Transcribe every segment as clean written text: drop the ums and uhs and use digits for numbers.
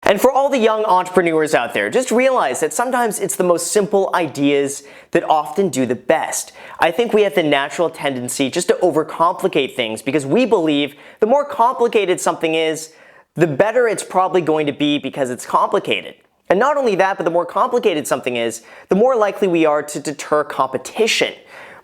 And for all the young entrepreneurs out there, just realize that sometimes it's the most simple ideas that often do the best. I think we have the natural tendency just to overcomplicate things because we believe the more complicated something is, the better it's probably going to be because it's complicated. And not only that, but the more complicated something is, the more likely we are to deter competition.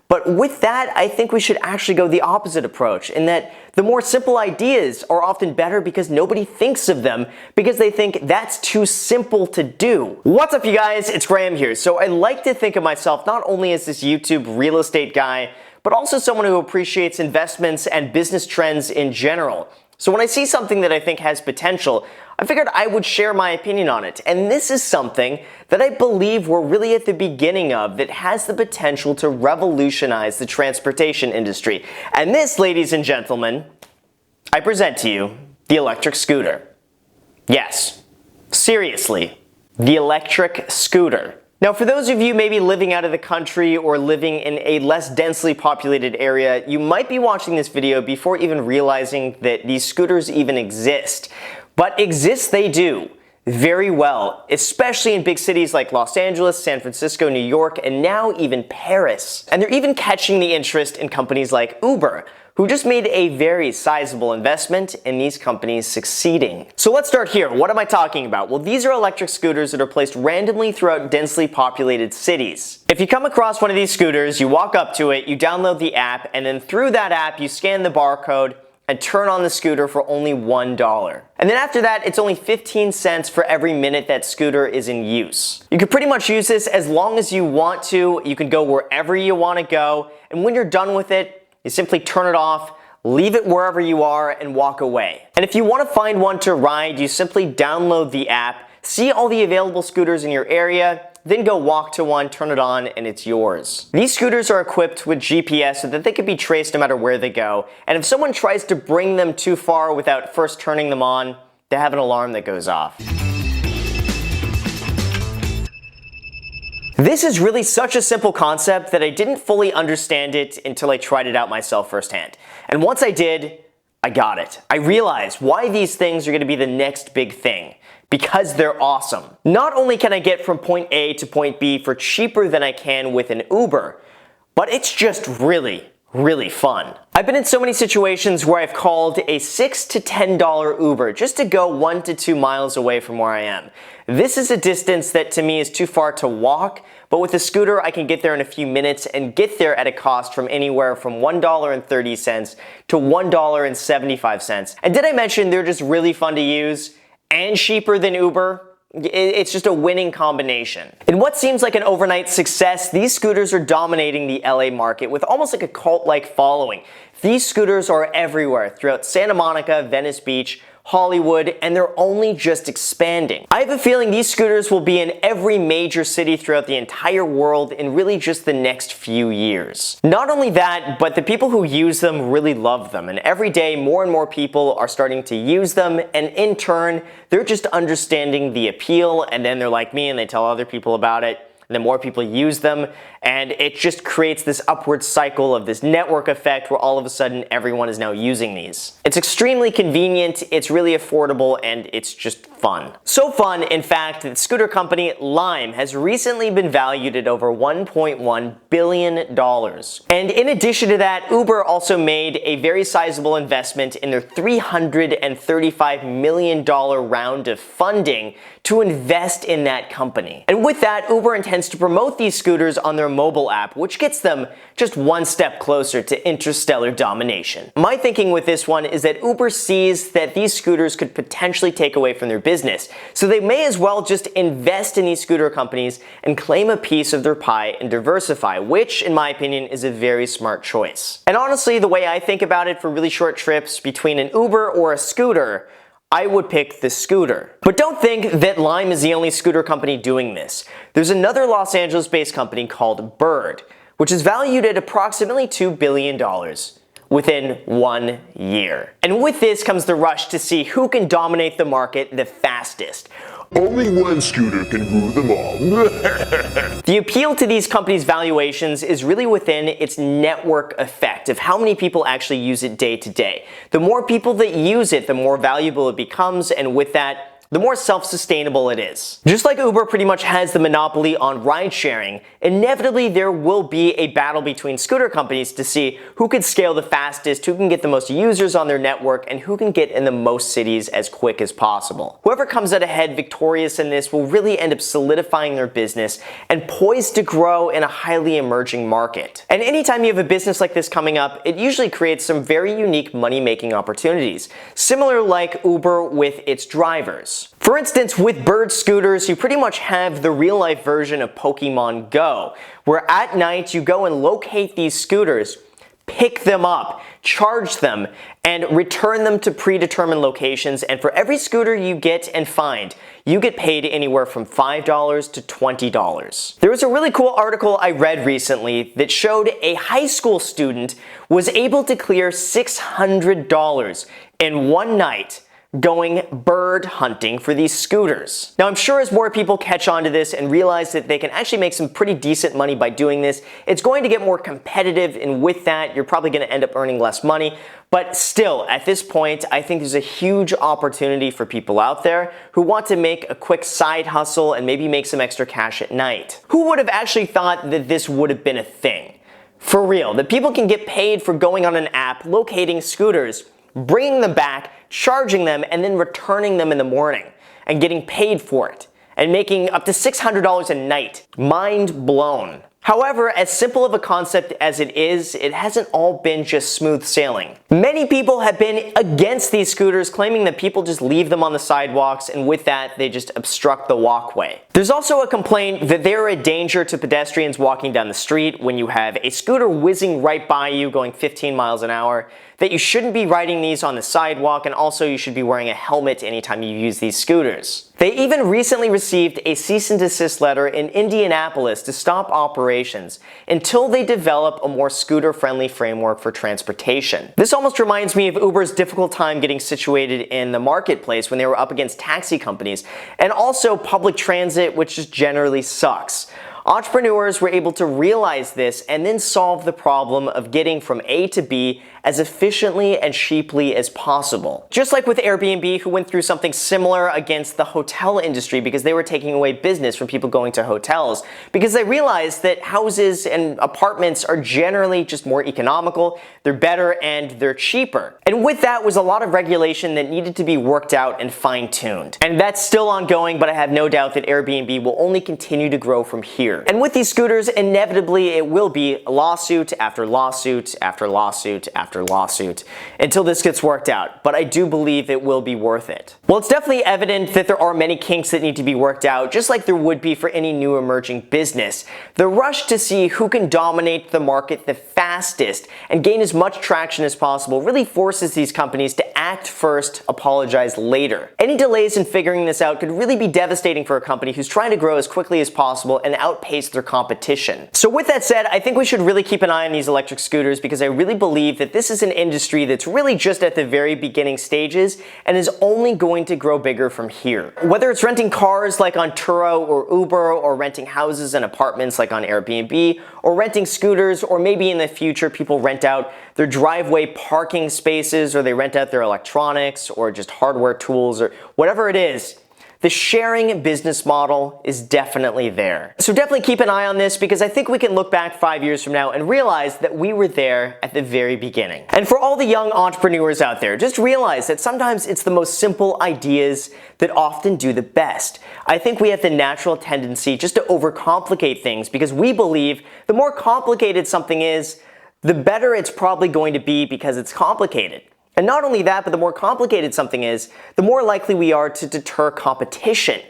But with that, I think we should actually go the opposite approach, in that the more simple ideas are often better because nobody thinks of them because they think that's too simple to do. What's up, you guys? It's Graham here. So I like to think of myself not only as this YouTube real estate guy, but also someone who appreciates investments and business trends in general. So when I see something that I think has potential, I figured I would share my opinion on it. And this is something that I believe we're really at the beginning of that has the potential to revolutionize the transportation industry. And this, ladies and gentlemen, I present to you the electric scooter. Yes, seriously, the electric scooter. Now, for those of you maybe living out of the country or living in a less densely populated area, you might be watching this video before even realizing that these scooters even exist. But exist they do, very well, especially in big cities like Los Angeles, San Francisco, New York, and now even Paris. And they're even catching the interest in companies like Uber, who just made a very sizable investment in these companies succeeding. So let's start here. What am I talking about? Well, these are electric scooters that are placed randomly throughout densely populated cities. If you come across one of these scooters, you walk up to it, you download the app, and then through that app, you scan the barcode and turn on the scooter for only $1. And then after that, it's only 15 cents for every minute that scooter is in use. You can pretty much use this as long as you want to. You can go wherever you want to go. And when you're done with it, you simply turn it off, leave it wherever you are, and walk away. And if you want to find one to ride, you simply download the app, see all the available scooters in your area, then go walk to one, turn it on, and it's yours. These scooters are equipped with GPS so that they can be traced no matter where they go. And if someone tries to bring them too far without first turning them on, they have an alarm that goes off. This is really such a simple concept that I didn't fully understand it until I tried it out myself firsthand. And once I did, I got it. I realized why these things are going to be the next big thing. Because they're awesome. Not only can I get from point A to point B for cheaper than I can with an Uber, but it's just really fun. I've been in so many situations where I've called a $6 to $10 Uber just to go 1 to 2 miles away from where I am. This is a distance that to me is too far to walk, but with a scooter I can get there in a few minutes and get there at a cost from anywhere from $1.30 to $1.75. And did I mention they're just really fun to use and cheaper than Uber? It's just a winning combination. In what seems like an overnight success, these scooters are dominating the LA market with almost like a cult-like following. These scooters are everywhere throughout Santa Monica, Venice Beach, Hollywood, and they're only just expanding. I have a feeling these scooters will be in every major city throughout the entire world in really just the next few years. Not only that, but the people who use them really love them, and every day more and more people are starting to use them, and in turn, they're just understanding the appeal, and then they're like me and they tell other people about it. And then more people use them, and it just creates this upward cycle of this network effect where all of a sudden everyone is now using these. It's extremely convenient, it's really affordable, and it's just fun. So fun, in fact, that scooter company Lime has recently been valued at over $1.1 billion. And in addition to that, Uber also made a very sizable investment in their $335 million round of funding to invest in that company. And with that, Uber intends to promote these scooters on their mobile app, which gets them just one step closer to interstellar domination. My thinking with this one is that Uber sees that these scooters could potentially take away from their business, so they may as well just invest in these scooter companies and claim a piece of their pie and diversify, which in my opinion is a very smart choice. And honestly, the way I think about it for really short trips between an Uber or a scooter, I would pick the scooter. But don't think that Lime is the only scooter company doing this. There's another Los Angeles-based company called Bird, which is valued at approximately $2 billion within 1 year. And with this comes the rush to see who can dominate the market the fastest. Only one scooter can rule them all. The appeal to these companies' valuations is really within its network effect of how many people actually use it day to day. The more people that use it, the more valuable it becomes, and with that, the more self-sustainable it is. Just like Uber pretty much has the monopoly on ride sharing, inevitably there will be a battle between scooter companies to see who can scale the fastest, who can get the most users on their network, and who can get in the most cities as quick as possible. Whoever comes out ahead victorious in this will really end up solidifying their business and poised to grow in a highly emerging market. And anytime you have a business like this coming up, it usually creates some very unique money-making opportunities, similar like Uber with its drivers. For instance, with Bird scooters, you pretty much have the real-life version of Pokemon Go, where at night you go and locate these scooters, pick them up, charge them, and return them to predetermined locations, and for every scooter you get and find, you get paid anywhere from $5 to $20. There was a really cool article I read recently that showed a high school student was able to clear $600 in one night going bird hunting for these scooters. Now, I'm sure as more people catch on to this and realize that they can actually make some pretty decent money by doing this, it's going to get more competitive, and with that, you're probably going to end up earning less money. But still, at this point, I think there's a huge opportunity for people out there who want to make a quick side hustle and maybe make some extra cash at night. Who would have actually thought that this would have been a thing? For real, that people can get paid for going on an app, locating scooters, bringing them back, charging them, and then returning them in the morning and getting paid for it and making up to $600 a night. Mind blown. However, as simple of a concept as it is, it hasn't all been just smooth sailing. Many people have been against these scooters, claiming that people just leave them on the sidewalks, and with that, they just obstruct the walkway. There's also a complaint that they're a danger to pedestrians walking down the street when you have a scooter whizzing right by you going 15 miles an hour, that you shouldn't be riding these on the sidewalk, and also you should be wearing a helmet anytime you use these scooters. They even recently received a cease and desist letter in Indianapolis to stop operations until they develop a more scooter-friendly framework for transportation. This almost reminds me of Uber's difficult time getting situated in the marketplace when they were up against taxi companies, and also public transit, which just generally sucks. Entrepreneurs were able to realize this and then solve the problem of getting from A to B as efficiently and cheaply as possible. Just like with Airbnb, who went through something similar against the hotel industry because they were taking away business from people going to hotels, because they realized that houses and apartments are generally just more economical, they're better, and they're cheaper. And with that was a lot of regulation that needed to be worked out and fine-tuned. And that's still ongoing, but I have no doubt that Airbnb will only continue to grow from here. And with these scooters, inevitably it will be lawsuit after lawsuit after lawsuit after lawsuit until this gets worked out, but I do believe it will be worth it. Well, it's definitely evident that there are many kinks that need to be worked out, just like there would be for any new emerging business. The rush to see who can dominate the market the fastest and gain as much traction as possible really forces these companies to act first, apologize later. Any delays in figuring this out could really be devastating for a company who's trying to grow as quickly as possible and outpace their competition. So with that said, I think we should really keep an eye on these electric scooters, because I really believe that this is an industry that's really just at the very beginning stages and is only going to grow bigger from here. Whether it's renting cars like on Turo or Uber, or renting houses and apartments like on Airbnb, or renting scooters, or maybe in the future people rent out their driveway parking spaces, or they rent out their electronics or just hardware tools, or whatever it is, the sharing business model is definitely there. So definitely keep an eye on this, because I think we can look back 5 years from now and realize that we were there at the very beginning. And for all the young entrepreneurs out there, just realize that sometimes it's the most simple ideas that often do the best. I think we have the natural tendency just to overcomplicate things, because we believe the more complicated something is, the better it's probably going to be because it's complicated. And not only that, but the more complicated something is, the more likely we are to deter competition.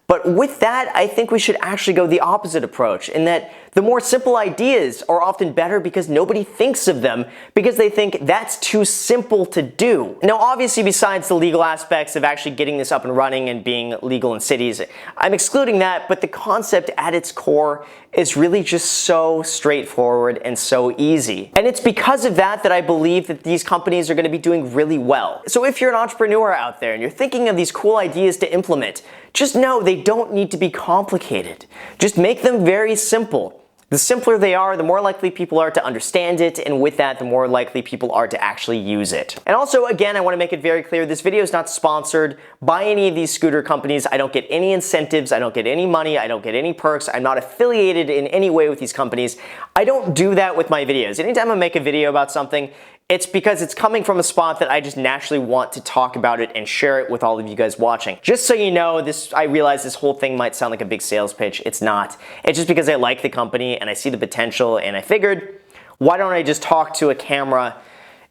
But with that, I think we should actually go the opposite approach, in that the more simple ideas are often better because nobody thinks of them, because they think that's too simple to do. Now, obviously, besides the legal aspects of actually getting this up and running and being legal in cities, I'm excluding that, but the concept at its core is really just so straightforward and so easy. And it's because of that that I believe that these companies are going to be doing really well. So if you're an entrepreneur out there and you're thinking of these cool ideas to implement, just know they don't need to be complicated. Just make them very simple. The simpler they are, the more likely people are to understand it, and with that, the more likely people are to actually use it. And also, again, I want to make it very clear, this video is not sponsored by any of these scooter companies. I don't get any incentives, I don't get any money, I don't get any perks, I'm not affiliated in any way with these companies. I don't do that with my videos. Anytime I make a video about something, it's because it's coming from a spot that I just naturally want to talk about it and share it with all of you guys watching. Just so you know, I realize this whole thing might sound like a big sales pitch. It's not. It's just because I like the company and I see the potential, and I figured, why don't I just talk to a camera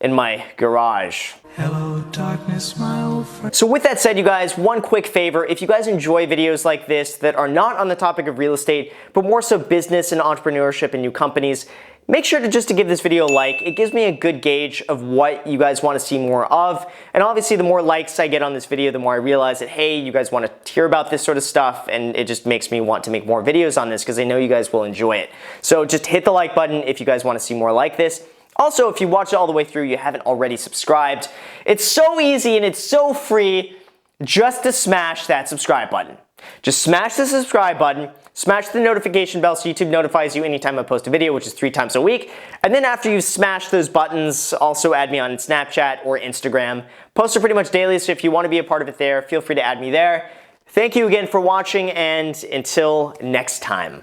in my garage? Hello, darkness, my old friend. So with that said, you guys, one quick favor. If you guys enjoy videos like this that are not on the topic of real estate, but more so business and entrepreneurship and new companies, make sure to give this video a like. It gives me a good gauge of what you guys want to see more of. And obviously, the more likes I get on this video, the more I realize that, hey, you guys want to hear about this sort of stuff, and it just makes me want to make more videos on this because I know you guys will enjoy it. So just hit the like button if you guys want to see more like this. Also, if you watched it all the way through, you haven't already subscribed. It's so easy and it's so free just to smash that subscribe button. Just smash the subscribe button, smash the notification bell so YouTube notifies you anytime I post a video, which is 3 times a week. And then after you've smashed those buttons, also add me on Snapchat or Instagram. Post it pretty much daily, so if you want to be a part of it there, feel free to add me there. Thank you again for watching, and until next time.